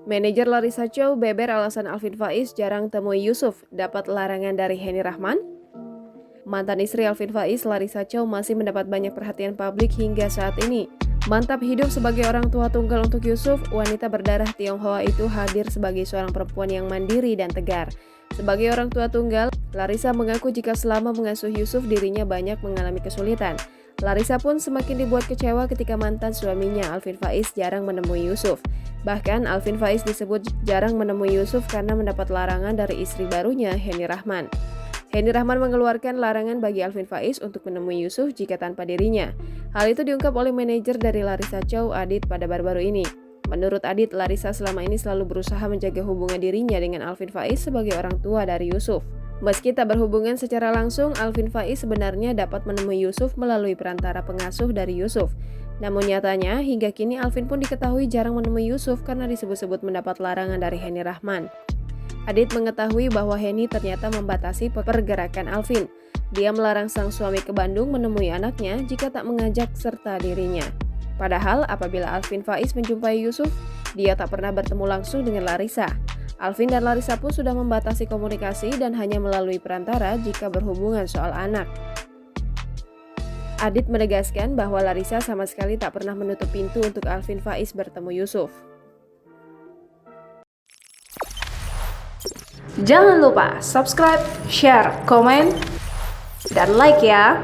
Manajer Larissa Chow beber alasan Alvin Faiz jarang temui Yusuf, dapat larangan dari Henny Rahman. Mantan istri Alvin Faiz, Larissa Chow masih mendapat banyak perhatian publik hingga saat ini. Mantap hidup sebagai orang tua tunggal untuk Yusuf, wanita berdarah Tionghoa itu hadir sebagai seorang perempuan yang mandiri dan tegar. Sebagai orang tua tunggal, Larissa mengaku jika selama mengasuh Yusuf dirinya banyak mengalami kesulitan. Larissa pun semakin dibuat kecewa ketika mantan suaminya Alvin Faiz jarang menemui Yusuf. Bahkan Alvin Faiz disebut jarang menemui Yusuf karena mendapat larangan dari istri barunya, Henny Rahman. Henny Rahman mengeluarkan larangan bagi Alvin Faiz untuk menemui Yusuf jika tanpa dirinya. Hal itu diungkap oleh manajer dari Larissa Chow, Adit, pada baru-baru ini. Menurut Adit, Larissa selama ini selalu berusaha menjaga hubungan dirinya dengan Alvin Faiz sebagai orang tua dari Yusuf. Meski tak berhubungan secara langsung, Alvin Faiz sebenarnya dapat menemui Yusuf melalui perantara pengasuh dari Yusuf. Namun nyatanya, hingga kini Alvin pun diketahui jarang menemui Yusuf karena disebut-sebut mendapat larangan dari Henny Rahman. Adit mengetahui bahwa Henny ternyata membatasi pergerakan Alvin. Dia melarang sang suami ke Bandung menemui anaknya jika tak mengajak serta dirinya. Padahal apabila Alvin Faiz menjumpai Yusuf, dia tak pernah bertemu langsung dengan Larissa. Alvin dan Larissa pun sudah membatasi komunikasi dan hanya melalui perantara jika berhubungan soal anak. Adit menegaskan bahwa Larissa sama sekali tak pernah menutup pintu untuk Alvin Faiz bertemu Yusuf. Jangan lupa subscribe, share, komen, dan like ya!